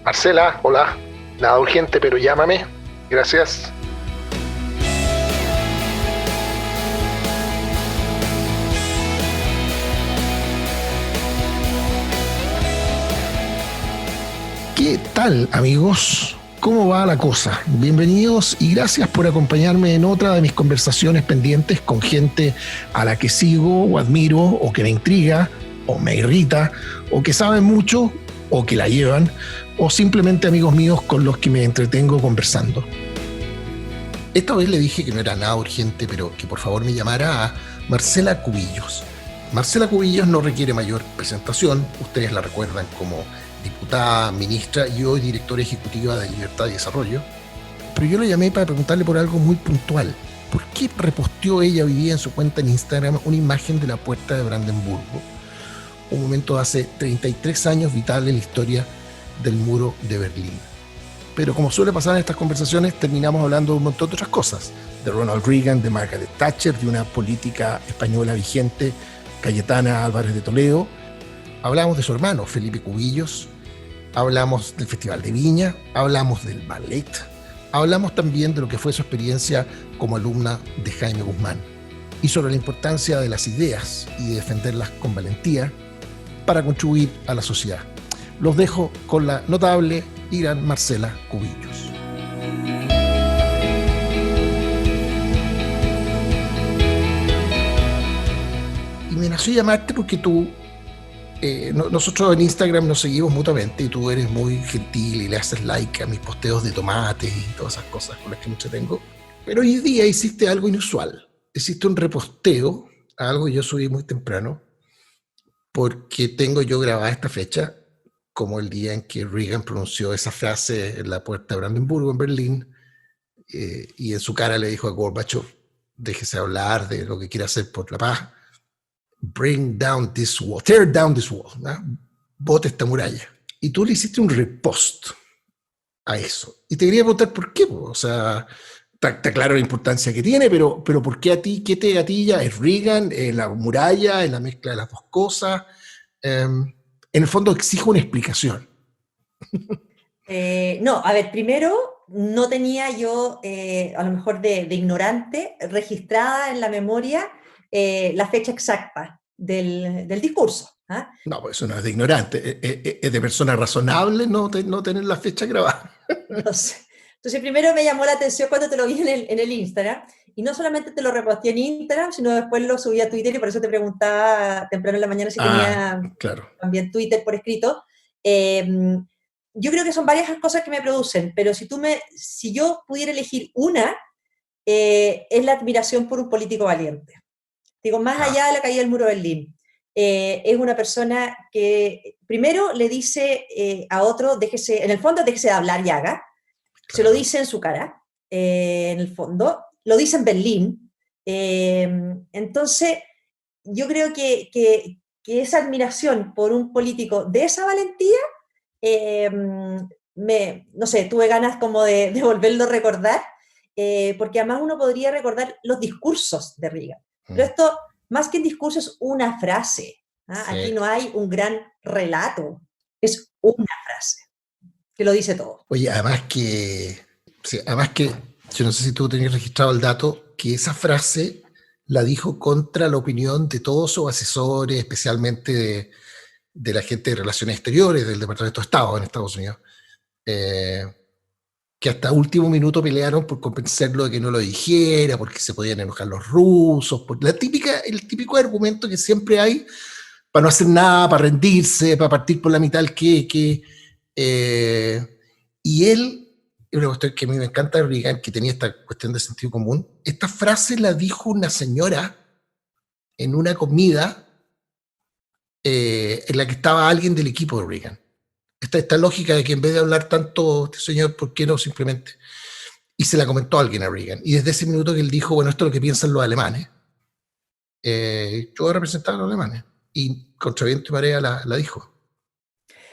Marcela, hola. Nada urgente, pero llámame. Gracias. ¿Qué tal, amigos? ¿Cómo va la cosa? Bienvenidos y gracias por acompañarme en otra de mis conversaciones pendientes con gente a la que sigo o admiro o que me intriga o me irrita o que saben mucho o que la llevan o simplemente amigos míos con los que me entretengo conversando. Esta vez le dije que no era nada urgente, pero que por favor me llamara a Marcela Cubillos. Marcela Cubillos no requiere mayor presentación, ustedes la recuerdan como diputada, ministra y hoy directora ejecutiva de Libertad y Desarrollo, pero yo la llamé para preguntarle por algo muy puntual. ¿Por qué reposteó ella hoy día en su cuenta en Instagram una imagen de la Puerta de Brandenburgo? Un momento de hace 33 años vital en la historia del muro de Berlín. Pero como suele pasar en estas conversaciones, terminamos hablando de un montón de otras cosas. De Ronald Reagan, de Margaret Thatcher, de una política española vigente, Cayetana Álvarez de Toledo. Hablamos de su hermano, Felipe Cubillos. Hablamos del Festival de Viña. Hablamos del ballet. Hablamos también de lo que fue su experiencia como alumna de Jaime Guzmán. Y sobre la importancia de las ideas y de defenderlas con valentía para contribuir a la sociedad. Los dejo con la notable y gran Marcela Cubillos. Y me nació llamarte porque tú, nosotros en Instagram nos seguimos mutuamente y tú eres muy gentil y le haces like a mis posteos de tomates y todas esas cosas con las que me entretengo. Pero hoy día hiciste algo inusual. Hiciste un reposteo a algo que yo subí muy temprano porque tengo yo grabada esta fecha como el día en que Reagan pronunció esa frase en la Puerta de Brandenburgo en Berlín, y en su cara le dijo a Gorbachev, déjese hablar de lo que quiere hacer por la paz, bring down this wall, tear down this wall, ¿no? Bote esta muralla. Y tú le hiciste un repost a eso. Y te quería preguntar por qué, o sea, está claro la importancia que tiene, pero ¿por qué a ti? ¿Qué te gatilla? ¿Es Reagan? ¿Es la muralla? ¿Es la mezcla de las dos cosas? En el fondo exijo una explicación. No, a ver, primero no tenía yo, a lo mejor de ignorante, registrada en la memoria la fecha exacta del discurso. ¿Ah? No, pues eso no es de ignorante, es de persona razonable no tener la fecha grabada. No sé. Entonces primero me llamó la atención cuando te lo vi en el Instagram, y no solamente te lo reposté en Instagram, sino después lo subí a Twitter, y por eso te preguntaba temprano en la mañana si tenía claro. También Twitter por escrito. Yo creo que son varias las cosas que me producen, pero si yo pudiera elegir una, es la admiración por un político valiente. Digo, más allá de la caída del muro de Berlín. Es una persona que primero le dice a otro, en el fondo, déjese de hablar y haga. Se lo dice en su cara, en el fondo. Lo dice en Berlín. Entonces, yo creo que esa admiración por un político de esa valentía, no sé, tuve ganas como de volverlo a recordar, porque además uno podría recordar los discursos de Reagan. Pero esto, más que un discurso, es una frase. ¿Ah? Sí. Aquí no hay un gran relato, es una frase que lo dice todo. Oye, además que yo no sé si tú tenías registrado el dato, que esa frase la dijo contra la opinión de todos sus asesores, especialmente de la gente de Relaciones Exteriores del Departamento de Estado en Estados Unidos, que hasta último minuto pelearon por convencerlo de que no lo dijera, porque se podían enojar los rusos, por el típico argumento que siempre hay para no hacer nada, para rendirse, para partir por la mitad del queque. Y él, una cuestión que a mí me encanta de Reagan, que tenía esta cuestión de sentido común, esta frase la dijo una señora en una comida en la que estaba alguien del equipo de Reagan. Esta lógica de que en vez de hablar tanto este señor, ¿por qué no simplemente? Y se la comentó a alguien a Reagan. Y desde ese minuto que él dijo, bueno, esto es lo que piensan los alemanes. Yo voy a representar a los alemanes. Y contra viento y marea la dijo.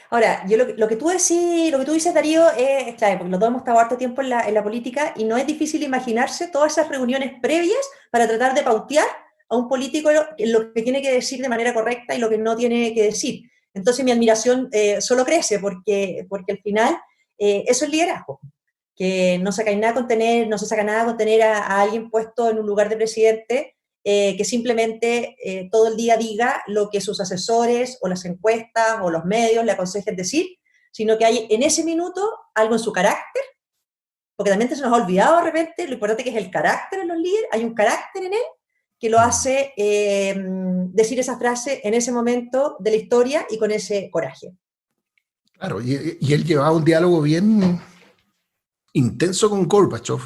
Ahora, yo lo que tú dices, Darío, es clave, porque los dos hemos estado harto tiempo en la política, y no es difícil imaginarse todas esas reuniones previas para tratar de pautear a un político lo que tiene que decir de manera correcta y lo que no tiene que decir. Entonces mi admiración solo crece porque al final eso es liderazgo, que no se saca nada con tener a alguien puesto en un lugar de presidente que simplemente todo el día diga lo que sus asesores o las encuestas o los medios le aconsejen decir, sino que hay en ese minuto algo en su carácter, porque también se nos ha olvidado de repente lo importante que es el carácter en los líderes, hay un carácter en él que lo hace decir esa frase en ese momento de la historia y con ese coraje. Claro, y él llevaba un diálogo bien intenso con Gorbachev.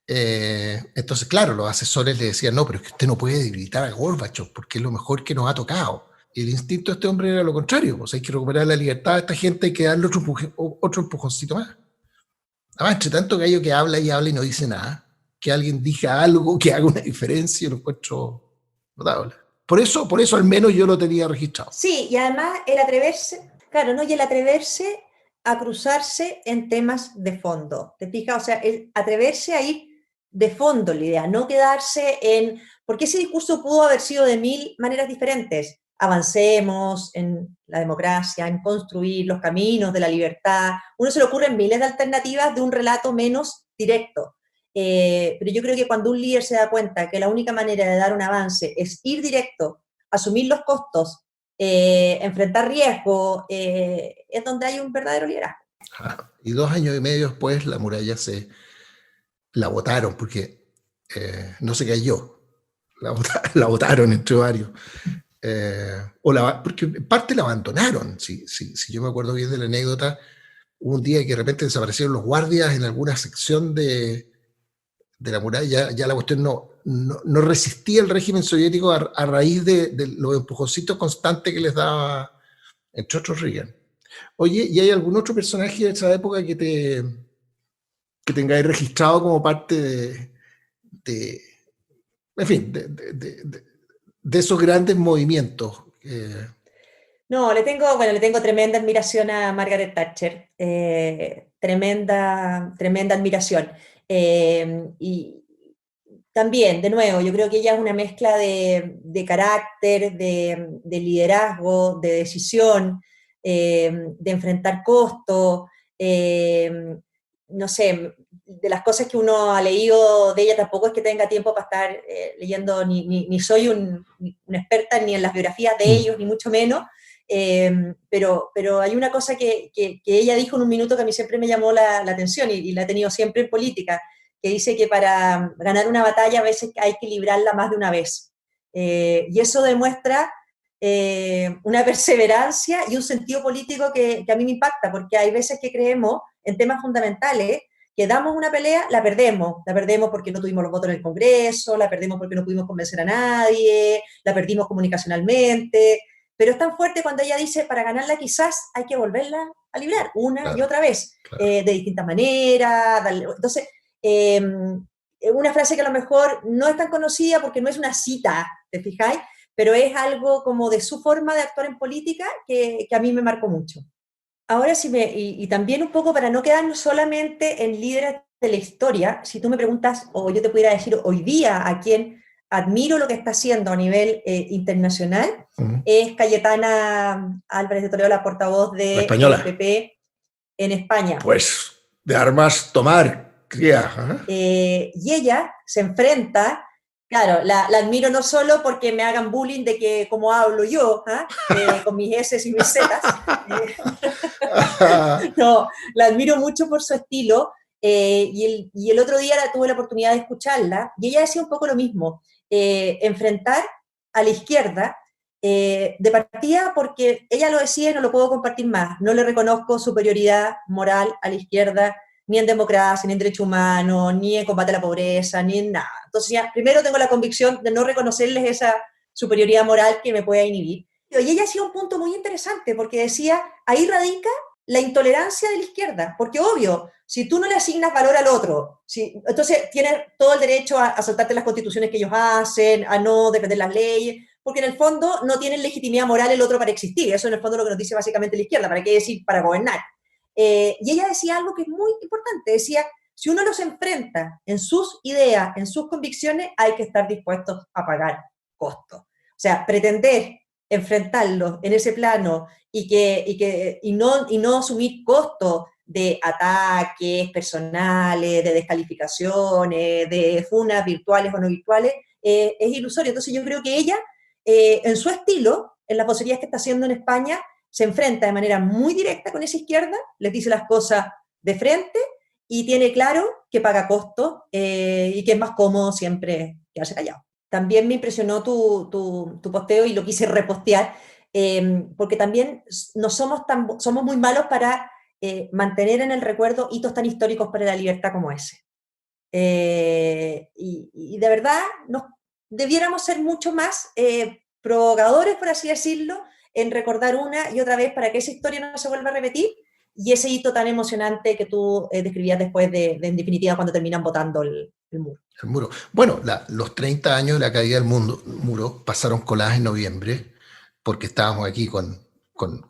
Entonces, claro, los asesores le decían, no, pero es que usted no puede debilitar a Gorbachev porque es lo mejor que nos ha tocado. Y el instinto de este hombre era lo contrario, pues hay que recuperar la libertad de esta gente, hay que darle otro empujoncito más. Además, entre tanto gallo que habla y no dice nada, que alguien diga algo que haga una diferencia, lo encuentro notable. Por eso al menos yo lo tenía registrado. Sí, y además el atreverse, claro, ¿no? Y el atreverse a cruzarse en temas de fondo, ¿te fijas? O sea, el atreverse a ir de fondo la idea, no quedarse en, porque ese discurso pudo haber sido de mil maneras diferentes. Avancemos en la democracia, en construir los caminos de la libertad. Uno se le ocurren miles de alternativas de un relato menos directo. Pero yo creo que cuando un líder se da cuenta que la única manera de dar un avance es ir directo, asumir los costos, enfrentar riesgo, es donde hay un verdadero liderazgo. Y 2 años y medio después la muralla la botaron porque no se cayó. La botaron entre varios. Porque en parte la abandonaron. Si yo me acuerdo bien de la anécdota, hubo un día que de repente desaparecieron los guardias en alguna sección de la muralla, ya la cuestión no resistía el régimen soviético a raíz de los empujoncitos constantes que les daba, entre otros, Reagan. Oye, ¿y hay algún otro personaje de esa época que tengáis registrado como parte en fin, de esos grandes movimientos? No, le tengo tremenda admiración a Margaret Thatcher, tremenda admiración. Y también, de nuevo, yo creo que ella es una mezcla de carácter, de liderazgo, de decisión, de enfrentar costos, no sé, de las cosas que uno ha leído de ella tampoco es que tenga tiempo para estar leyendo, ni soy una experta ni en las biografías de ellos, ni mucho menos, pero hay una cosa que ella dijo en un minuto que a mí siempre me llamó la atención y la he tenido siempre en política, que dice que para ganar una batalla a veces hay que librarla más de una vez. Y eso demuestra una perseverancia y un sentido político que a mí me impacta, porque hay veces que creemos en temas fundamentales que damos una pelea, la perdemos porque no tuvimos los votos en el Congreso, la perdemos porque no pudimos convencer a nadie, la perdimos comunicacionalmente, pero es tan fuerte cuando ella dice, para ganarla quizás hay que volverla a librar una y otra vez, de distintas maneras. Entonces, una frase que a lo mejor no es tan conocida porque no es una cita, ¿te fijáis? Pero es algo como de su forma de actuar en política que a mí me marcó mucho. Ahora sí, y también un poco para no quedarnos solamente en líderes de la historia, si tú me preguntas, o yo te pudiera decir hoy día a quién admiro lo que está haciendo a nivel internacional, es Cayetana Álvarez de Toledo, la portavoz de PP en España. Pues de armas tomar, cría. Y ella se enfrenta, claro, la admiro no solo porque me hagan bullying de que como hablo yo, con mis S y mis Z, no, la admiro mucho por su estilo, y el otro día tuve la oportunidad de escucharla, y ella decía un poco lo mismo, enfrentar a la izquierda, de partida porque ella lo decía y no lo puedo compartir más, no le reconozco superioridad moral a la izquierda, ni en democracia, ni en derechos humanos, ni en combate a la pobreza, ni en nada. Entonces ya, primero tengo la convicción de no reconocerles esa superioridad moral que me pueda inhibir. Y ella hacía un punto muy interesante, porque decía, ahí radica la intolerancia de la izquierda, porque obvio, si tú no le asignas valor al otro, entonces tienes todo el derecho a saltarte las constituciones que ellos hacen, a no defender las leyes, porque en el fondo no tienen legitimidad moral el otro para existir. Eso en el fondo es lo que nos dice básicamente la izquierda, ¿para qué decir para gobernar? Y ella decía algo que es muy importante, decía, si uno los enfrenta en sus ideas, en sus convicciones, hay que estar dispuestos a pagar costos. O sea, pretender enfrentarlos en ese plano y no asumir costos de ataques personales, de descalificaciones, de funas virtuales o no virtuales, es ilusorio. Entonces yo creo que ella, en su estilo, en las vocerías que está haciendo en España, se enfrenta de manera muy directa con esa izquierda, les dice las cosas de frente y tiene claro que paga costos y que es más cómodo siempre quedarse callado. También me impresionó tu posteo y lo quise repostear, porque también no somos muy malos para mantener en el recuerdo hitos tan históricos para la libertad como ese. Y de verdad debiéramos ser mucho más provocadores, por así decirlo, en recordar una y otra vez para que esa historia no se vuelva a repetir y ese hito tan emocionante que tú describías después en definitiva, cuando terminan votando el muro. El muro. Bueno, los 30 años de la caída del muro pasaron coladas en noviembre porque estábamos aquí con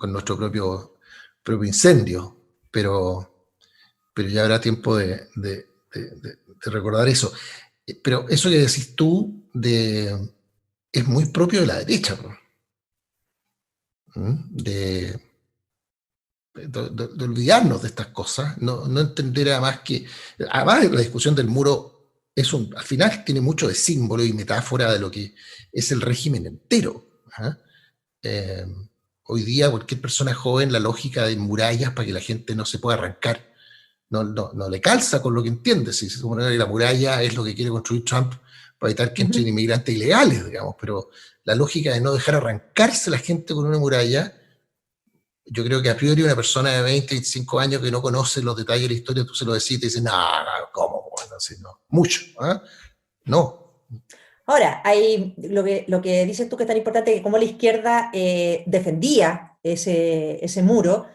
nuestro propio incendio, pero ya habrá tiempo de recordar eso. Pero eso que decís tú es muy propio de la derecha, ¿no? de, de olvidarnos de estas cosas, no entender además que, además la discusión del muro al final tiene mucho de símbolo y metáfora de lo que es el régimen entero. ¿Eh? Hoy día cualquier persona joven, la lógica de murallas para que la gente no se pueda arrancar, no le calza con lo que entiende. Si se supone que la muralla es lo que quiere construir Trump para evitar que entren inmigrantes ilegales, digamos, pero la lógica de no dejar arrancarse la gente con una muralla, yo creo que a priori una persona de 20, 25 años que no conoce los detalles de la historia, tú se lo decís y te dices, no, ¿cómo? Bueno, así, no. Mucho, ¿eh? No. Ahora, hay lo que dices tú que es tan importante, que como la izquierda defendía ese muro,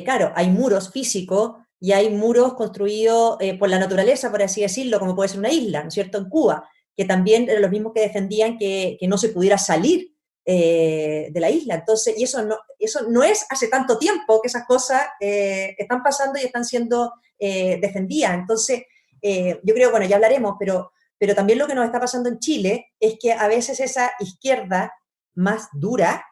claro, hay muros físicos y hay muros construidos por la naturaleza, por así decirlo, como puede ser una isla, ¿no es cierto?, en Cuba, que también eran los mismos que defendían que no se pudiera salir de la isla. Entonces, y eso no es hace tanto tiempo que esas cosas están pasando y están siendo defendidas. Entonces, yo creo, bueno, ya hablaremos, pero también lo que nos está pasando en Chile es que a veces esa izquierda más dura,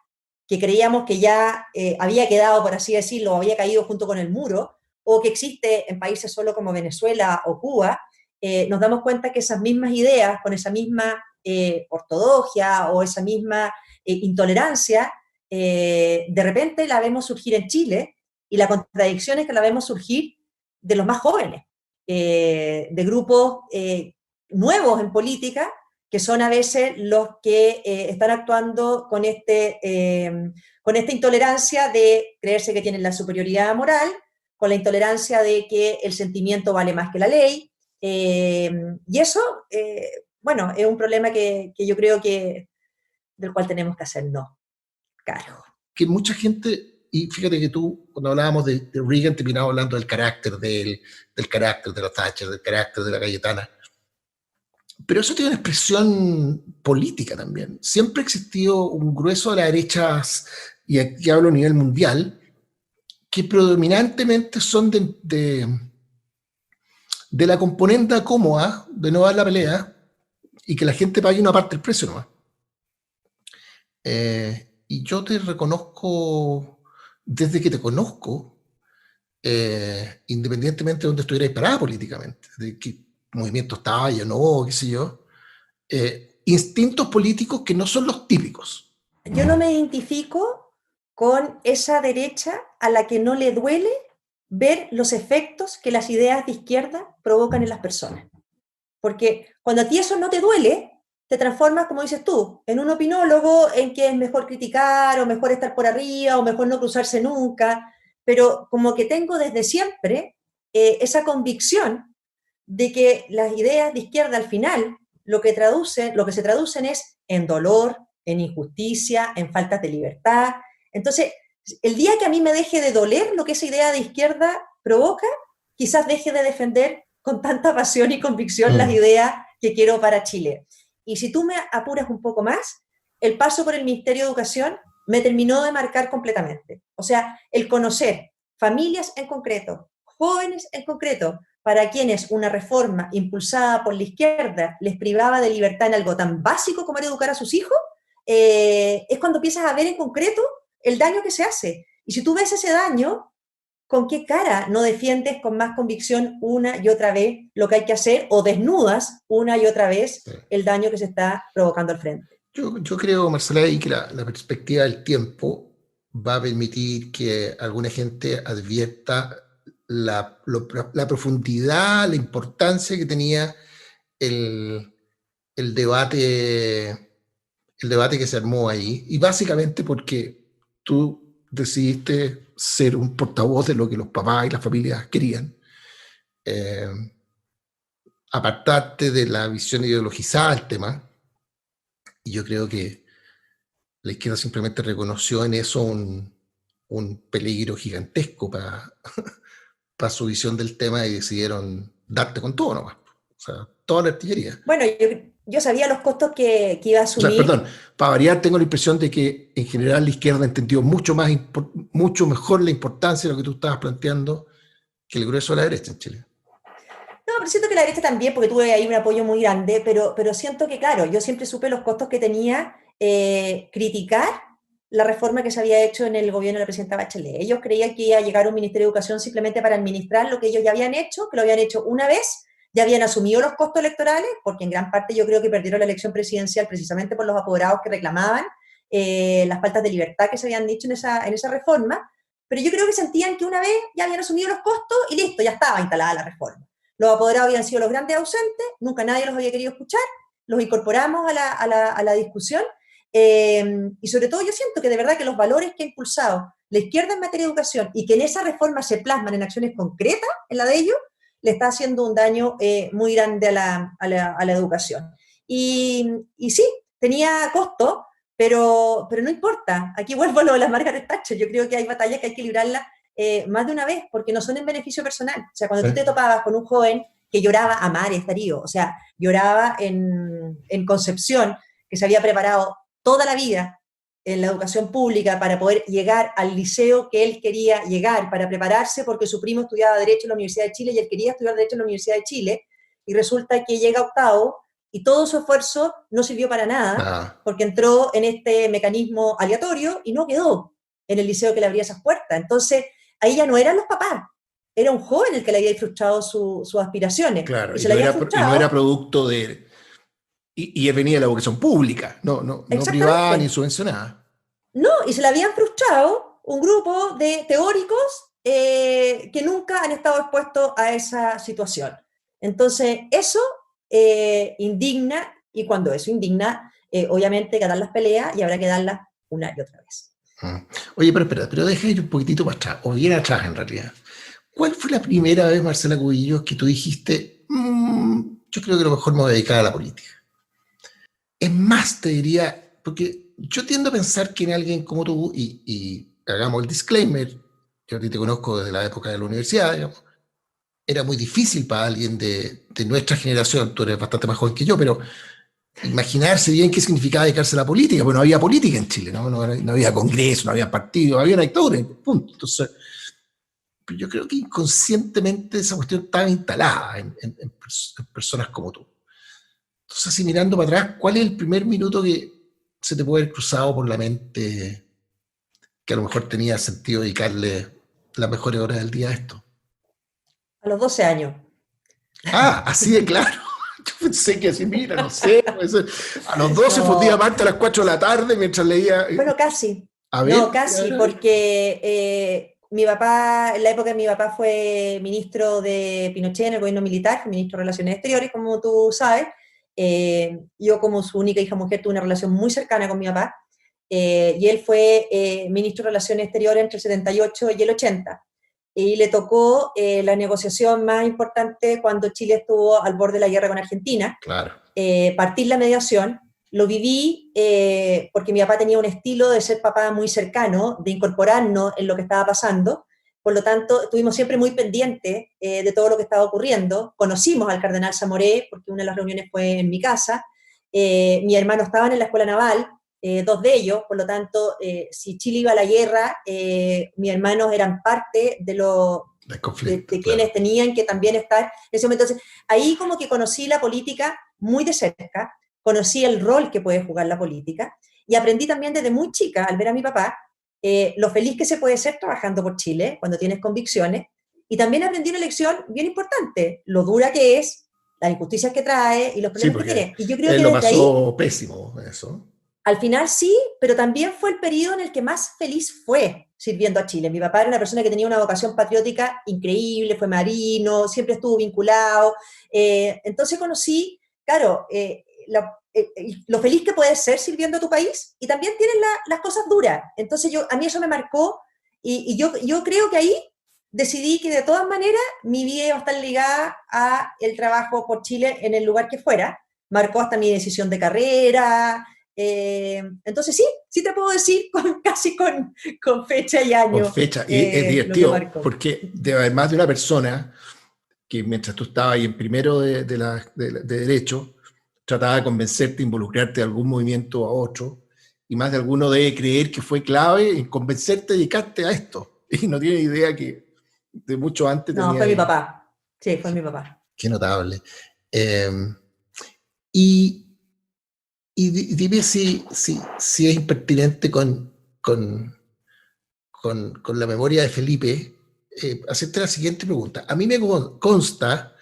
que creíamos que ya había quedado, por así decirlo, había caído junto con el muro, o que existe en países solo como Venezuela o Cuba, nos damos cuenta que esas mismas ideas, con esa misma ortodoxia o esa misma intolerancia, de repente la vemos surgir en Chile, y la contradicción es que la vemos surgir de los más jóvenes, de grupos nuevos en política, que son a veces los que están actuando con esta intolerancia de creerse que tienen la superioridad moral, con la intolerancia de que el sentimiento vale más que la ley, y eso, bueno, es un problema que yo creo que del cual tenemos que hacernos cargo. Que mucha gente, y fíjate que tú, cuando hablábamos de Reagan, terminaba hablando del carácter del carácter de la Thatcher, del carácter de la Cayetana. Pero eso tiene una expresión política también. Siempre ha existido un grueso de las derechas, y aquí hablo a nivel mundial, que predominantemente son de la componente cómoda, de no dar la pelea, y que la gente pague una parte del precio nomás. Y yo te reconozco, desde que te conozco, independientemente de donde estuvierais parada políticamente, de qué movimiento estaba yo, no, qué sé yo, instintos políticos que no son los típicos. Yo no me identifico con esa derecha a la que no le duele ver los efectos que las ideas de izquierda provocan en las personas. Porque cuando a ti eso no te duele, te transformas, como dices tú, en un opinólogo en que es mejor criticar, o mejor estar por arriba, o mejor no cruzarse nunca, pero como que tengo desde siempre esa convicción de que las ideas de izquierda al final lo que se traducen es en dolor, en injusticia, en faltas de libertad. Entonces, el día que a mí me deje de doler lo que esa idea de izquierda provoca, quizás deje de defender con tanta pasión y convicción las ideas que quiero para Chile. Y si tú me apuras un poco más, el paso por el Ministerio de Educación me terminó de marcar completamente. O sea, el conocer familias en concreto, jóvenes en concreto, para quienes una reforma impulsada por la izquierda les privaba de libertad en algo tan básico como era educar a sus hijos, es cuando empiezas a ver en concreto el daño que se hace. Y si tú ves ese daño, ¿con qué cara no defiendes con más convicción una y otra vez lo que hay que hacer o desnudas una y otra vez el daño que se está provocando al frente? Yo creo, Marcela, ahí que la perspectiva del tiempo va a permitir que alguna gente advierta la profundidad, la importancia que tenía el, el debate, el debate que se armó ahí, y básicamente porque tú decidiste ser un portavoz de lo que los papás y las familias querían, eh, apartarte de la visión ideologizada del tema, y yo creo que la izquierda simplemente reconoció en eso un peligro gigantesco para su visión del tema y decidieron darte con todo nomás. O sea, toda la artillería. Bueno, yo sabía los costos que iba a O sea, asumir. perdón, para variar tengo la impresión de que en general la izquierda entendió mucho mejor la importancia de lo que tú estabas planteando que el grueso de la derecha en Chile. No, pero siento que la derecha también, porque tuve ahí un apoyo muy grande, pero siento que, claro, yo siempre supe los costos que tenía criticar la reforma que se había hecho en el gobierno de la presidenta Bachelet. Ellos creían que iba a llegar un Ministerio de Educación simplemente para administrar lo que ellos ya habían hecho, que lo habían hecho una vez, ya habían asumido los costos electorales, porque en gran parte yo creo que perdieron la elección presidencial precisamente por los apoderados que reclamaban las faltas de libertad que se habían dicho en esa reforma, pero yo creo que sentían que una vez ya habían asumido los costos y listo, ya estaba instalada la reforma. Los apoderados habían sido los grandes ausentes, nunca nadie los había querido escuchar, los incorporamos a la discusión, y sobre todo yo siento que de verdad que los valores que ha impulsado la izquierda en materia de educación y que en esa reforma se plasman en acciones concretas, en la de ellos, le está haciendo un daño muy grande a la educación. Y sí, tenía costo, pero no importa. Aquí vuelvo a lo de las Margaret Thatcher. Yo creo que hay batallas que hay que librarlas más de una vez, porque no son en beneficio personal. O sea, cuando tú te topabas con un joven que lloraba a mares, Darío, o sea, lloraba en Concepción, que se había preparado toda la vida en la educación pública para poder llegar al liceo que él quería llegar, para prepararse porque su primo estudiaba Derecho en la Universidad de Chile y él quería estudiar Derecho en la Universidad de Chile, y resulta que llega octavo y todo su esfuerzo no sirvió para nada porque entró en este mecanismo aleatorio y no quedó en el liceo que le abría esas puertas. Entonces, ahí ya no eran los papás, era un joven el que le había frustrado sus aspiraciones. Claro, y se le había frustrado. Y no era producto de... Y él venía de la vocación pública, no privada ni subvencionada. No, y se le habían frustrado un grupo de teóricos que nunca han estado expuestos a esa situación. Entonces, eso indigna, y cuando eso indigna, obviamente hay que dar las peleas y habrá que darlas una y otra vez. Oye, pero espera, pero deja ir un poquitito más atrás, o bien atrás en realidad. ¿Cuál fue la primera vez, Marcela Cubillos, que tú dijiste, yo creo que a lo mejor me voy a dedicar a la política? Es más, te diría, porque yo tiendo a pensar que en alguien como tú, y hagamos el disclaimer, yo a ti te conozco desde la época de la universidad, digamos, era muy difícil para alguien de nuestra generación, tú eres bastante más joven que yo, pero imaginarse bien qué significaba dedicarse a la política, porque no había política en Chile, no había congreso, no había partido, había una dictadura, punto. Entonces, yo creo que inconscientemente esa cuestión estaba instalada en personas como tú. Entonces, así mirando para atrás, ¿cuál es el primer minuto que se te puede haber cruzado por la mente que a lo mejor tenía sentido dedicarle las mejores horas del día a esto? A los 12 años. Ah, así de claro. Yo pensé que así, mira, no sé. A los 12 no. Fue un día martes a las 4 de la tarde mientras leía. Bueno, casi. A ver, no, casi, porque mi papá, en la época mi papá fue ministro de Pinochet en el gobierno militar, fue ministro de Relaciones Exteriores, como tú sabes. Yo como su única hija mujer tuve una relación muy cercana con mi papá, y él fue ministro de Relaciones Exteriores entre el 78 y el 80, y le tocó la negociación más importante cuando Chile estuvo al borde de la guerra con Argentina. Claro. Partir la mediación, lo viví porque mi papá tenía un estilo de ser papá muy cercano, de incorporarnos en lo que estaba pasando. Por lo tanto, estuvimos siempre muy pendientes de todo lo que estaba ocurriendo. Conocimos al cardenal Zamoré, porque una de las reuniones fue en mi casa. Mis hermanos estaban en la escuela naval, dos de ellos, por lo tanto, si Chile iba a la guerra, mis hermanos eran parte de quienes tenían que también estar en ese momento. Entonces, ahí como que conocí la política muy de cerca, conocí el rol que puede jugar la política, y aprendí también desde muy chica, al ver a mi papá, lo feliz que se puede ser trabajando por Chile cuando tienes convicciones, y también aprendí una lección bien importante, lo dura que es, las injusticias que trae y los Sí, problemas que porque tiene. Y yo creo él que lo desde ahí, pasó pésimo, eso. al final sí, pero también fue el periodo en el que más feliz fue sirviendo a Chile. Mi papá era una persona que tenía una vocación patriótica increíble, fue marino, siempre estuvo vinculado. Entonces conocí, claro, lo feliz que puedes ser sirviendo a tu país y también tienes las cosas duras. Entonces a mí eso me marcó y yo creo que ahí decidí que de todas maneras mi vida iba a estar ligada a el trabajo por Chile en el lugar que fuera. Marcó hasta mi decisión de carrera. Entonces sí te puedo decir casi con fecha y Con año fecha. Y es lo que divertido, marcó. porque además de una persona que mientras tú estabas ahí en primero de Derecho, trataba de convencerte, involucrarte de algún movimiento a otro, y más de alguno debe creer que fue clave en convencerte, dedicarte a esto. Y no tiene idea que de mucho antes No, tenía fue mi ahí. papá. Sí, fue mi papá. Qué notable. Eh, y, dime si es impertinente con, con la memoria de Felipe, hacerte la siguiente pregunta. A mí me consta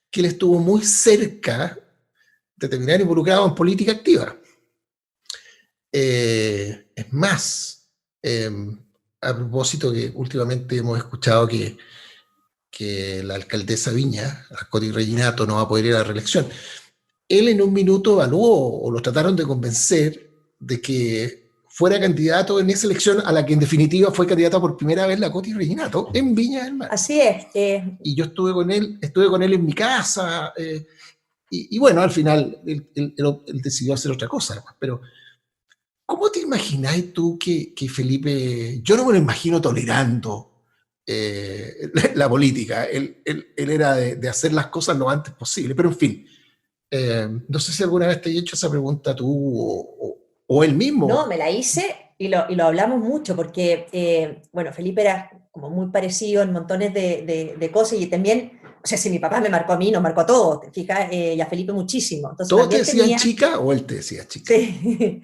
que él estuvo muy cerca de terminar involucrado en política activa. Es más, eh, a propósito que últimamente hemos escuchado que la alcaldesa Viña, Coti Reginato, no va a poder ir a la reelección. Él en un minuto evaluó o lo trataron de convencer de que fuera candidato en esa elección a la que en definitiva fue candidata por primera vez la Coti Reginato en Viña del Mar. Así es. Y yo estuve con él en mi casa, y bueno, al final él decidió hacer otra cosa, pero ¿cómo te imagináis tú que Felipe, yo no me lo imagino tolerando la política, él era de hacer las cosas lo antes posible, pero en fin, no sé si alguna vez te he hecho esa pregunta tú o él No, mismo. me la hice y lo hablamos mucho porque, bueno, Felipe era como muy parecido en montones de cosas y también, o sea, si mi papá me marcó a mí, nos marcó a todos, te fijas, y a Felipe muchísimo. Entonces ¿Todos te también decían tenía. chica o él te decía chica? Sí.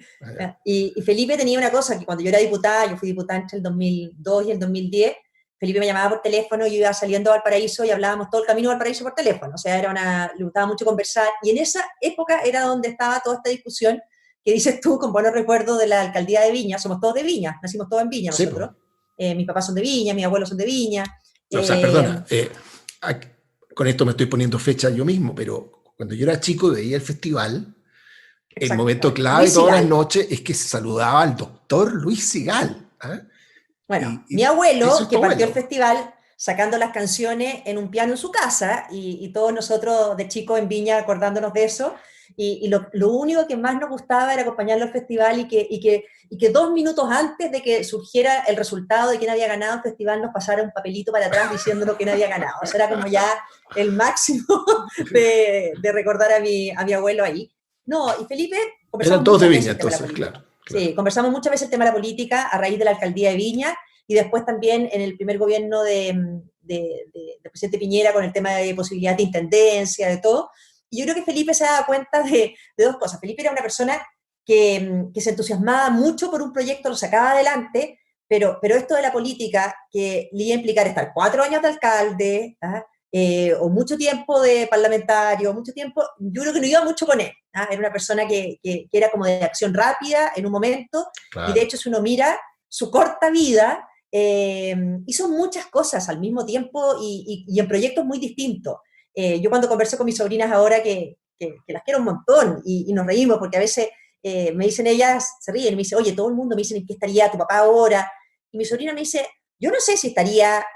Y Felipe tenía una cosa, que cuando yo era diputada, yo fui diputada entre el 2002 y el 2010, Felipe me llamaba por teléfono, yo iba saliendo a Valparaíso y hablábamos todo el camino a Valparaíso por teléfono, o sea, le gustaba mucho conversar, y en esa época era donde estaba toda esta discusión que dices tú, con buenos recuerdos de la alcaldía de Viña, somos todos de Viña, nacimos todos en Viña Sí, pues. nosotros, mis papás son de Viña, mis abuelos son de Viña, O sea, eh, perdona, con esto me estoy poniendo fecha yo mismo, pero cuando yo era chico y veía el festival, el momento exactamente, clave Luis todas las Sigal. noches es que se saludaba al doctor Luis Sigal. ¿Eh? Bueno, mi Y eso abuelo, es tu que partió el abuelo. festival sacando las canciones en un piano en su casa, y todos nosotros de chicos en Viña acordándonos de eso, y lo único que más nos gustaba era acompañarlo al festival y que 2 minutos antes de que surgiera el resultado de quién había ganado el festival nos pasara un papelito para atrás diciéndonos quién había ganado. O sea, era como ya el máximo de recordar a mi abuelo ahí. No, y Felipe, Eran conversamos todos de muchas Viña, veces el tema de la entonces, política. claro, claro. Sí, conversamos muchas veces el tema de la política a raíz de la alcaldía de Viña y después también en el primer gobierno de presidente Piñera con el tema de posibilidad de intendencia, de todo. Y yo creo que Felipe se daba cuenta de dos cosas. Felipe era una persona que se entusiasmaba mucho por un proyecto, lo sacaba adelante, pero esto de la política, que le iba a implicar estar 4 años de alcalde, ¿ah? O mucho tiempo de parlamentario, mucho tiempo, yo creo que no iba mucho con él. ¿Ah? Era una persona que era como de acción rápida en un momento, y de Claro. hecho si uno mira su corta vida, hizo muchas cosas al mismo tiempo y en proyectos muy distintos. Yo cuando converso con mis sobrinas ahora, que las quiero un montón y nos reímos porque a veces me dicen ellas, se ríen, y me dicen, oye, todo el mundo me dice en qué estaría tu papá ahora. Y mi sobrina me dice, yo no sé si estaría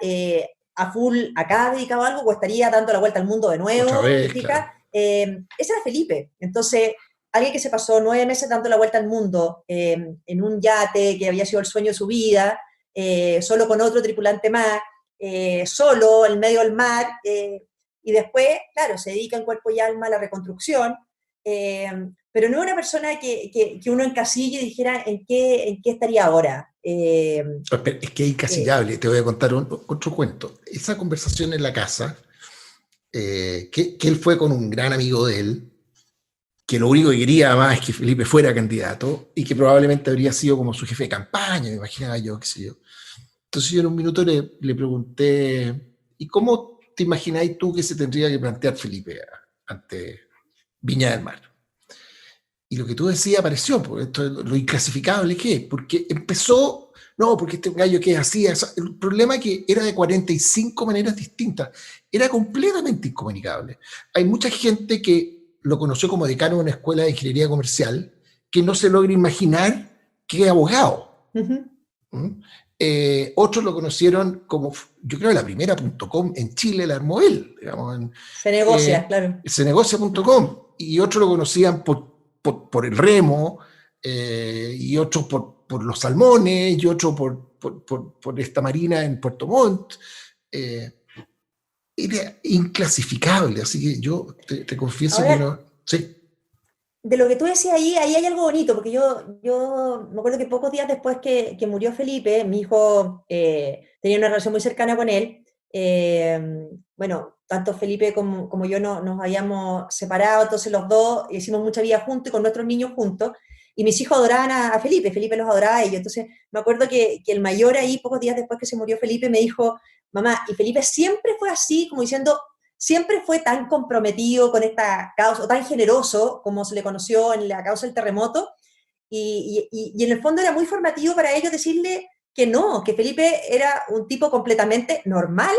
a full acá dedicado a algo o estaría dando la vuelta al mundo de Otra nuevo, ¿te vez, fijas? claro. Ese era Felipe. Entonces, alguien que se pasó 9 meses dando la vuelta al mundo en un yate que había sido el sueño de su vida, solo con otro tripulante más, solo en medio del mar, y después, claro, se dedica en cuerpo y alma a la reconstrucción, eh, pero no es una persona que uno encasille y dijera en qué estaría ahora. Es que es incasillable. Te voy a contar otro cuento. Esa conversación en la casa, que él fue con un gran amigo de él, que lo único que quería más es que Felipe fuera candidato y que probablemente habría sido como su jefe de campaña, me imaginaba yo, qué sé yo. Entonces yo en un minuto le pregunté, ¿y cómo te imagináis tú que se tendría que plantear Felipe ante Viña del Mar? Y lo que tú decías apareció, porque esto es lo inclasificable que es, porque empezó, no, porque este gallo que es así, el problema es que era de 45 maneras distintas, era completamente incomunicable. Hay mucha gente que lo conoció como decano de una escuela de ingeniería comercial, que no se logra imaginar que es abogado. ¿Mm? Otros lo conocieron como, yo creo, la primera .com en Chile la armó él, digamos, Se negocia, claro. senegocia.com, y otros lo conocían por el remo, y otros por los salmones, y otros por esta marina en Puerto Montt. Era inclasificable, así que yo te confieso Ahora, que no. Sí. de lo que tú decías ahí hay algo bonito, porque yo me acuerdo que pocos días después que murió Felipe, mi hijo tenía una relación muy cercana con él. Bueno, tanto Felipe como yo nos habíamos separado, entonces los dos hicimos mucha vida juntos y con nuestros niños juntos. Y mis hijos adoraban a Felipe, Felipe los adoraba a ellos. Entonces me acuerdo que el mayor ahí, pocos días después que se murió Felipe, me dijo, mamá, y Felipe siempre fue así, como diciendo, siempre fue tan comprometido con esta causa, o tan generoso como se le conoció en la causa del terremoto, y en el fondo era muy formativo para ellos decirle que no, que Felipe era un tipo completamente normal,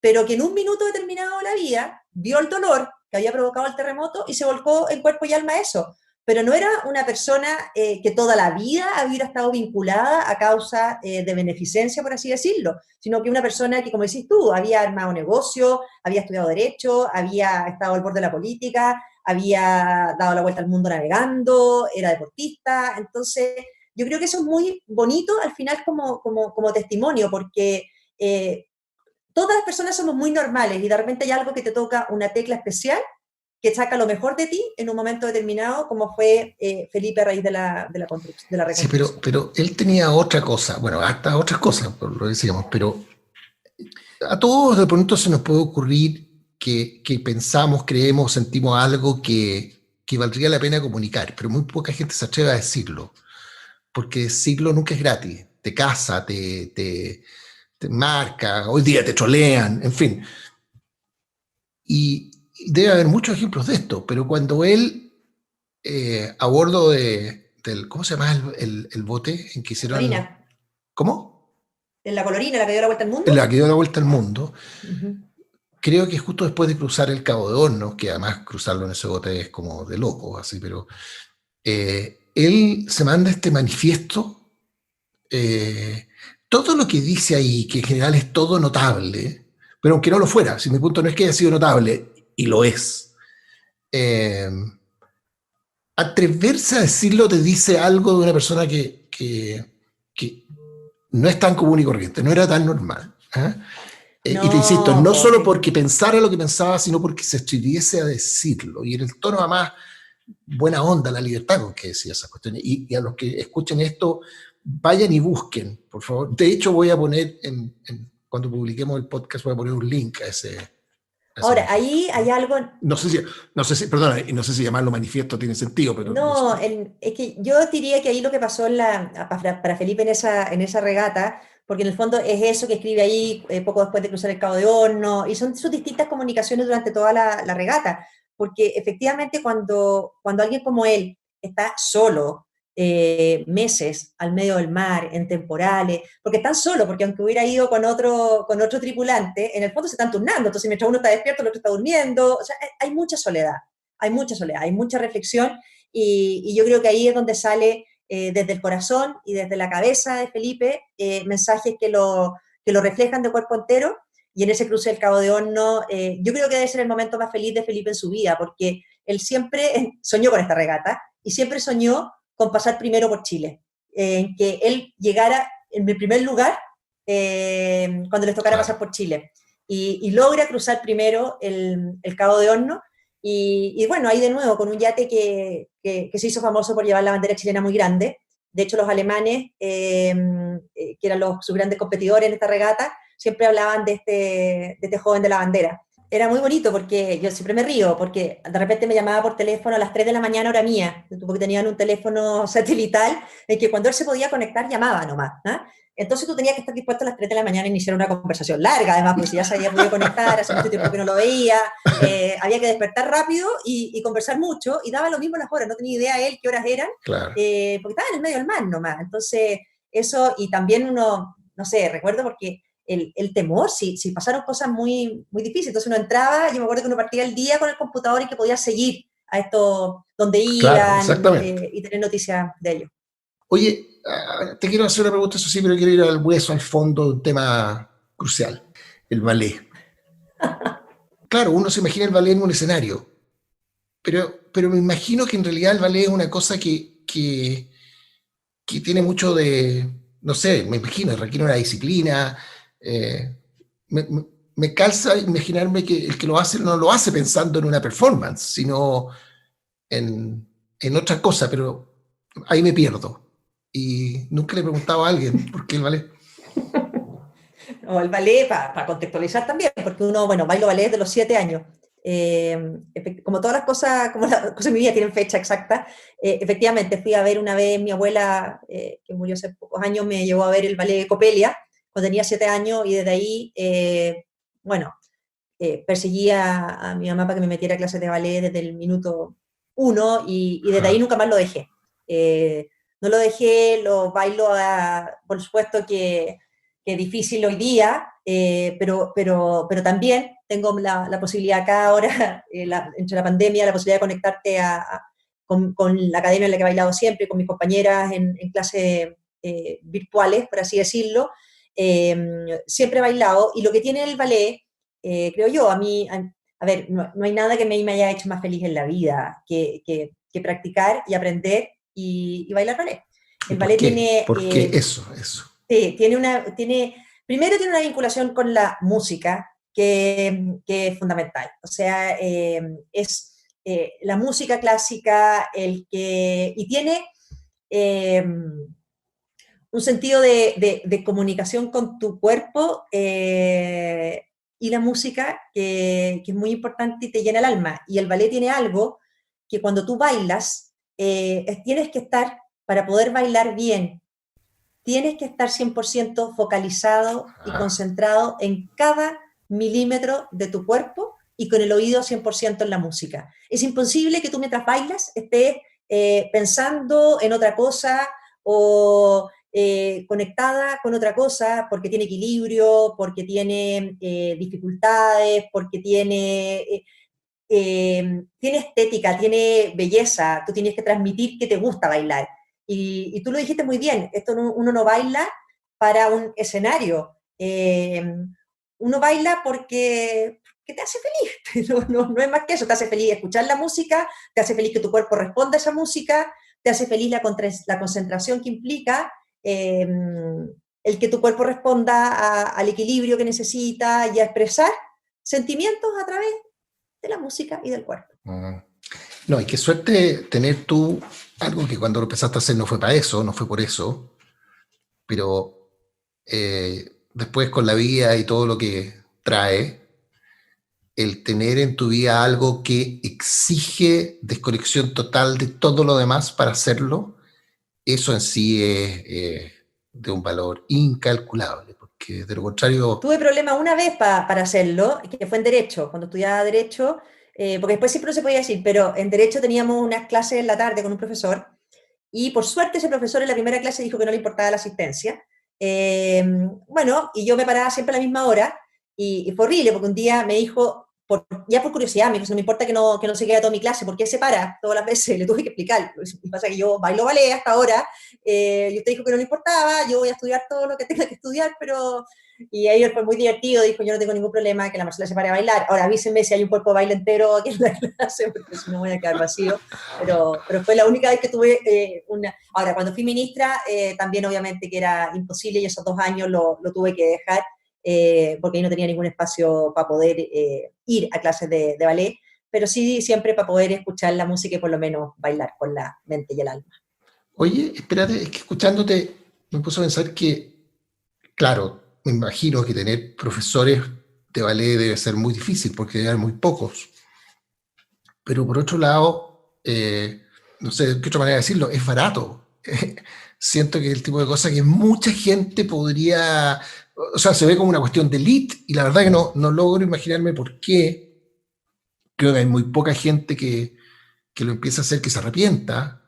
pero que en un minuto determinado de la vida vio el dolor que había provocado el terremoto y se volcó en cuerpo y alma a eso. Pero no era una persona que toda la vida hubiera estado vinculada a causa de beneficencia, por así decirlo, sino que una persona que, como decís tú, había armado negocio, había estudiado Derecho, había estado al borde de la política, había dado la vuelta al mundo navegando, era deportista. Entonces, yo creo que eso es muy bonito al final como testimonio, porque todas las personas somos muy normales y de repente hay algo que te toca una tecla especial que saca lo mejor de ti en un momento determinado, como fue Felipe a raíz de la Sí, reconstrucción. pero él tenía otra cosa, bueno, hasta otras cosas, por lo que decíamos, pero a todos de pronto se nos puede ocurrir que pensamos, creemos, sentimos algo que valdría la pena comunicar, pero muy poca gente se atreve a decirlo, porque decirlo nunca es gratis, te casa, te marca, hoy día te trolean, en fin. Y debe haber muchos ejemplos de esto, pero cuando él, a bordo del, ¿cómo se llama el bote en que hicieron? Colorina, ¿Cómo? en la Colorina, la que dio la vuelta al mundo. La que dio la vuelta al mundo. Uh-huh. Creo que justo después de cruzar el Cabo de Hornos, que además cruzarlo en ese bote es como de loco, así, pero él se manda este manifiesto, todo lo que dice ahí, que en general es todo notable, pero aunque no lo fuera, si mi punto no es que haya sido notable, y lo es, eh, atreverse a decirlo te dice algo de una persona que no es tan común y corriente, no era tan normal. ¿Eh? Y te insisto, No, no pues solo sí. porque pensara lo que pensaba, sino porque se atreviese a decirlo. Y en el tono además, buena onda, la libertad con que decía esas cuestiones. Y a los que escuchen esto, vayan y busquen, por favor. De hecho, voy a poner, cuando publiquemos el podcast, voy a poner un link a ese Ahora, manifiesto. ahí hay algo. Perdona, no sé si llamarlo manifiesto tiene sentido, pero no sé. No, es que yo diría que ahí lo que pasó para Felipe en esa regata, porque en el fondo es eso que escribe ahí poco después de cruzar el Cabo de Horno, y son sus distintas comunicaciones durante toda la regata, porque efectivamente cuando alguien como él está solo meses al medio del mar, en temporales, porque están solo, porque aunque hubiera ido con otro tripulante, en el fondo se están turnando, entonces mientras uno está despierto, el otro está durmiendo, o sea, hay mucha soledad, hay mucha reflexión. Y yo creo que ahí es donde sale desde el corazón y desde la cabeza de Felipe mensajes que lo reflejan de cuerpo entero. Y en ese cruce del Cabo de Horno, yo creo que debe ser el momento más feliz de Felipe en su vida, porque él siempre soñó con esta regata y siempre soñó con pasar primero por Chile, en que él llegara en el primer lugar cuando les tocara pasar Claro. por Chile. Y logra cruzar primero el Cabo de Horno y bueno, ahí de nuevo, con un yate que se hizo famoso por llevar la bandera chilena muy grande. De hecho, los alemanes, que eran sus grandes competidores en esta regata, siempre hablaban de este joven de la bandera. era muy bonito porque yo siempre me río, porque de repente me llamaba por teléfono a las 3 de la mañana, hora mía, porque tenían un teléfono satelital en que cuando él se podía conectar llamaba nomás. ¿Ah? Entonces tú tenías que estar dispuesto a las 3 de la mañana a iniciar una conversación larga, además, porque si ya se había podido conectar, hace mucho tiempo que no lo veía, había que despertar rápido y conversar mucho, y daba lo mismo las horas, no tenía idea él qué horas eran, Claro. porque estaba en el medio del mar nomás. Entonces, eso, y también uno, no sé, recuerdo porque el temor, si pasaron cosas muy, muy difíciles. Entonces uno entraba, yo me acuerdo que uno partía el día con el computador y que podía seguir a esto donde Claro, iban exactamente. y tener noticias de ellos. Oye, te quiero hacer una pregunta, eso sí, pero quiero ir al hueso, al fondo de un tema crucial, el ballet. Claro, uno se imagina el ballet en un escenario, pero me imagino que en realidad el ballet es una cosa que tiene mucho de, no sé, me imagino, requiere una disciplina. eh, me, me- me calza imaginarme que el que lo hace no lo hace pensando en una performance, sino en otra cosa, pero ahí me pierdo. Y nunca le he preguntado a alguien por qué el ballet. O el ballet, para contextualizar también, porque uno, bueno, bailo ballet de los 7 años. Como todas las cosas, como las cosas en mi vida tienen fecha exacta, efectivamente fui a ver una vez, mi abuela, que murió hace pocos años, me llevó a ver el ballet Copelia, cuando tenía 7 años, y desde ahí, bueno, perseguía a mi mamá para que me metiera a clases de ballet desde el minuto uno y desde ahí Ajá. nunca más lo dejé. No lo dejé, lo bailo, por supuesto que es difícil hoy día, pero también tengo la posibilidad acá ahora, entre la pandemia, la posibilidad de conectarte con la academia en la que he bailado siempre, con mis compañeras en clases virtuales, por así decirlo. Siempre he bailado y lo que tiene el ballet creo yo, a ver, no hay nada que me haya hecho más feliz en la vida que practicar y aprender y bailar ballet. ¿Y El por ballet qué? tiene, ¿Por qué eso? Eso. sí, primero tiene una vinculación con la música que es fundamental. O sea, es la música clásica y tiene eh, un sentido de comunicación con tu cuerpo y la música que es muy importante y te llena el alma. Y el ballet tiene algo que cuando tú bailas, tienes que estar, para poder bailar bien, tienes que estar 100% focalizado y Ah, concentrado en cada milímetro de tu cuerpo y con el oído 100% en la música. Es imposible que tú mientras bailas estés pensando en otra cosa o conectada con otra cosa porque tiene equilibrio, porque tiene dificultades, porque tiene estética, tiene belleza, tú tienes que transmitir que te gusta bailar. Y tú lo dijiste muy bien, uno no baila para un escenario, uno baila porque te hace feliz, no es más que eso, te hace feliz escuchar la música, te hace feliz que tu cuerpo responda a esa música, te hace feliz la concentración que implica, eh, el que tu cuerpo responda al equilibrio que necesita y a expresar sentimientos a través de la música y del cuerpo. ah. No, y qué suerte tener tú algo que cuando lo empezaste a hacer no fue para eso, no fue por eso, pero después con la vida y todo lo que trae, el tener en tu vida algo que exige desconexión total de todo lo demás para hacerlo, eso en sí es de un valor incalculable, porque de lo contrario, Tuve problema una vez para hacerlo, que fue en Derecho, cuando estudiaba Derecho, porque después siempre no se podía decir, pero en Derecho teníamos unas clases en la tarde con un profesor, y por suerte ese profesor en la primera clase dijo que no le importaba la asistencia. Bueno, y yo me paraba siempre a la misma hora, y fue horrible, porque un día me dijo, ya por curiosidad, me dijo, no me importa que no se quede toda mi clase, ¿por qué se para todas las veces? Le tuve que explicar. Y pasa que yo bailo ballet hasta ahora, y usted dijo que no le importaba, yo voy a estudiar todo lo que tenga que estudiar, pero... Y ahí fue muy divertido, dijo, yo no tengo ningún problema que la Marcela se pare a bailar. Ahora avísenme si hay un cuerpo de baile entero aquí en la clase, porque si no voy a quedar vacío. Pero fue la única vez que tuve una... Ahora, cuando fui ministra, también obviamente que era imposible y esos 2 años lo tuve que dejar porque ahí no tenía ningún espacio para poder ir a clases de ballet, pero sí siempre para poder escuchar la música y por lo menos bailar con la mente y el alma. oye, espérate, es que escuchándote me puso a pensar que, claro, me imagino que tener profesores de ballet debe ser muy difícil porque hay muy pocos. Pero por otro lado, no sé qué otra manera de decirlo, es barato. Siento que es el tipo de cosa que mucha gente podría, o sea, se ve como una cuestión de elite y la verdad que no logro imaginarme por qué. Creo que hay muy poca gente que lo empieza a hacer que se arrepienta.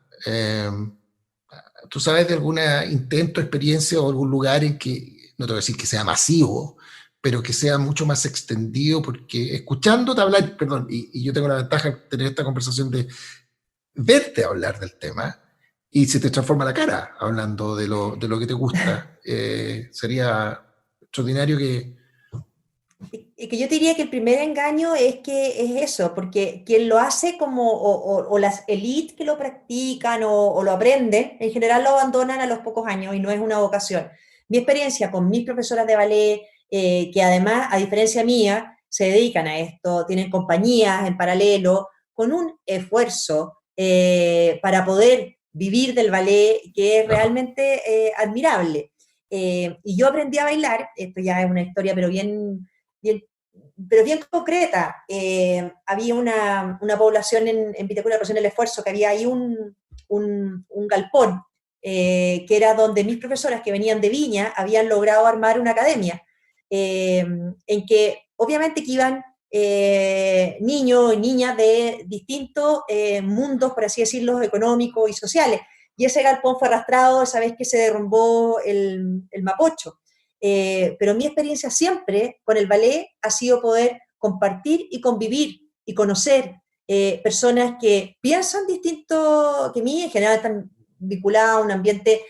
¿Tú sabes de algún intento, experiencia o algún lugar en que, no te voy a decir que sea masivo, pero que sea mucho más extendido? Porque escuchándote hablar, perdón, y yo tengo la ventaja de tener esta conversación de verte hablar del tema y se te transforma la cara hablando de lo que te gusta. Sería extraordinario que... Y que yo te diría que el primer engaño es que es eso, porque quien lo hace como, o las élites que lo practican o lo aprenden, en general lo abandonan a los pocos años y no es una vocación. Mi experiencia con mis profesoras de ballet, que además, a diferencia mía, se dedican a esto, tienen compañías en paralelo, con un esfuerzo para poder vivir del ballet que es Claro, realmente admirable. Y yo aprendí a bailar, esto ya es una historia, pero bien, pero bien concreta. Había una población en Vitacura, en el Esfuerzo, que había ahí un galpón, que era donde mis profesoras que venían de Viña habían logrado armar una academia, en que obviamente que iban niños y niñas de distintos mundos, por así decirlo, económicos y sociales. Y ese galpón fue arrastrado esa vez que se derrumbó el Mapocho. Pero mi experiencia siempre con el ballet ha sido poder compartir y convivir y conocer personas que piensan distinto que mí, en general están vinculadas a un ambiente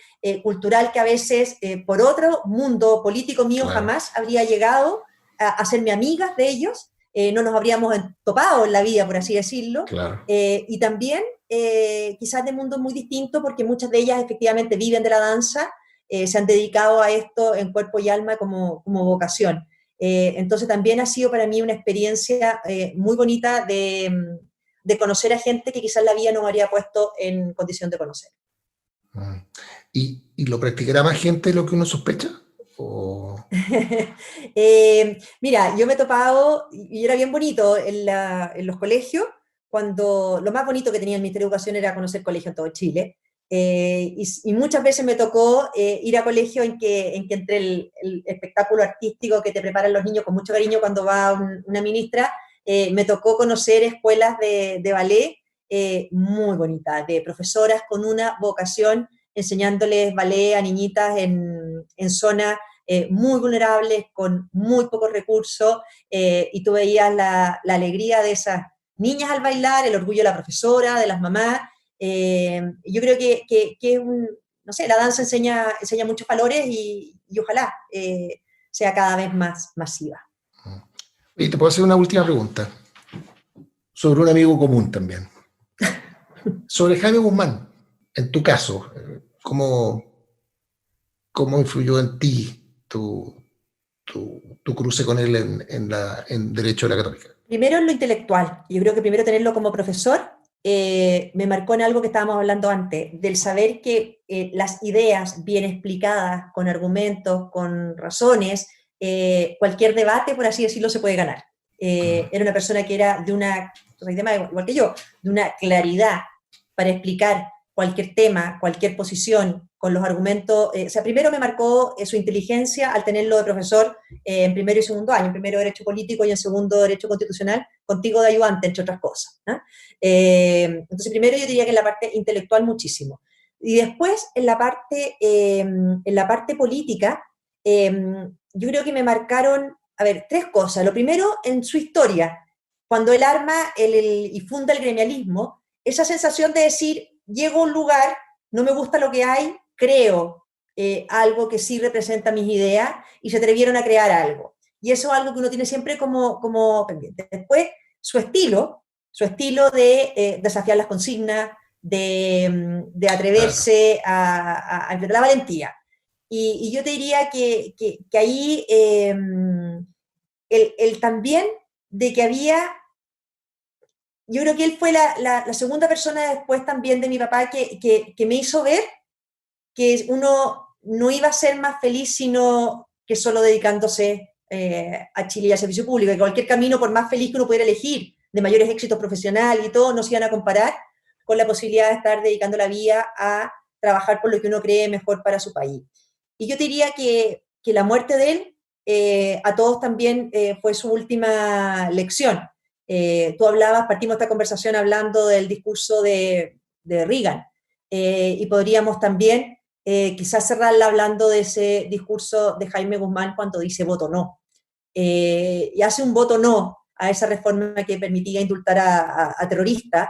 cultural que a veces por otro mundo político mío claro, jamás habría llegado a hacerme amigas de ellos, no nos habríamos topado en la vida, por así decirlo, claro. y también quizás de mundos muy distintos porque muchas de ellas efectivamente viven de la danza, se han dedicado a esto en cuerpo y alma como vocación. Entonces también ha sido para mí una experiencia muy bonita de conocer a gente que quizás la vida no me habría puesto en condición de conocer. Mm. Y lo practicará más gente de lo que uno sospecha? ¿O... Mira, yo me he topado, y era bien bonito en los colegios, cuando lo más bonito que tenía el Ministerio de Educación era conocer colegios en todo Chile. Y muchas veces me tocó ir a colegios en que entre el espectáculo artístico que te preparan los niños con mucho cariño cuando va una ministra, me tocó conocer escuelas de ballet muy bonitas, de profesoras con una vocación enseñándoles ballet a niñitas en zonas muy vulnerables, con muy pocos recursos, y tú veías la alegría de esas niñas al bailar, el orgullo de la profesora, de las mamás. Yo creo que es no sé, la danza enseña muchos valores y ojalá sea cada vez más masiva. Y te puedo hacer una última pregunta sobre un amigo común también. Sobre Jaime Guzmán, en tu caso, ¿cómo, cómo influyó en ti tu cruce con él en Derecho de la Católica? Primero en lo intelectual, yo creo que primero tenerlo como profesor me marcó en algo que estábamos hablando antes, del saber que las ideas bien explicadas, con argumentos, con razones, cualquier debate, por así decirlo, se puede ganar. Era una persona que era de una, igual que yo, de una claridad para explicar cualquier tema, cualquier posición, con los argumentos. O sea, primero me marcó su inteligencia al tenerlo de profesor en primero y segundo año, en primero Derecho Político y en segundo Derecho Constitucional, contigo de ayudante, entre otras cosas. ¿No? Entonces, primero yo diría que en la parte intelectual muchísimo. Y después, en la parte política, yo creo que me marcaron, a ver, tres cosas. Lo primero, en su historia, cuando él arma y funda el gremialismo, esa sensación de decir, llego a un lugar, no me gusta lo que hay, creo algo que sí representa mis ideas y se atrevieron a crear algo. Y eso es algo que uno tiene siempre como pendiente. Después, su estilo de desafiar las consignas, de Claro. atreverse a enfrentar la valentía. Y yo te diría que ahí el también de que había, yo creo que él fue la segunda persona después también de mi papá que me hizo ver que uno no iba a ser más feliz sino que solo dedicándose a Chile y al servicio público, que cualquier camino, por más feliz que uno pudiera elegir, de mayores éxitos profesionales y todo, no se iban a comparar con la posibilidad de estar dedicando la vida a trabajar por lo que uno cree mejor para su país. Y yo te diría que la muerte de él, a todos también fue su última lección. Tú partimos esta conversación hablando del discurso de Reagan, y podríamos también quizás cerrarla hablando de ese discurso de Jaime Guzmán cuando dice voto no. Y hace un voto no a esa reforma que permitía indultar a terroristas,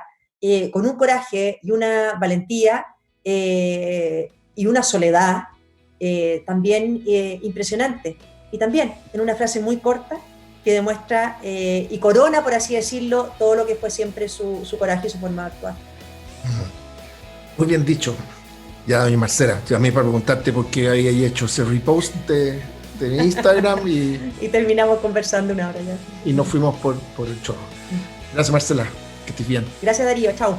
con un coraje y una valentía y una soledad también impresionante. Y también en una frase muy corta que demuestra y corona, por así decirlo, todo lo que fue siempre su coraje y su forma de actuar. Muy bien dicho. Ya, doña Marcela, llamé para preguntarte por qué había hecho ese repost de mi Instagram y terminamos conversando una hora ya. Y nos fuimos por el chorro. Gracias, Marcela, que estés bien. Gracias, Darío, chao.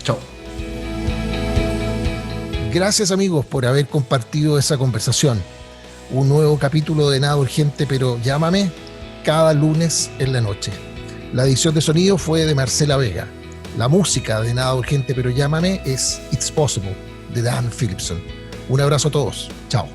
Chao. Gracias, amigos, por haber compartido esa conversación. Un nuevo capítulo de Nada Urgente, pero llámame, cada lunes en la noche. La edición de sonido fue de Marcela Vega. La música de Nada Urgente, pero llámame es It's Possible, de Dan Philipson. Un abrazo a todos. Chao.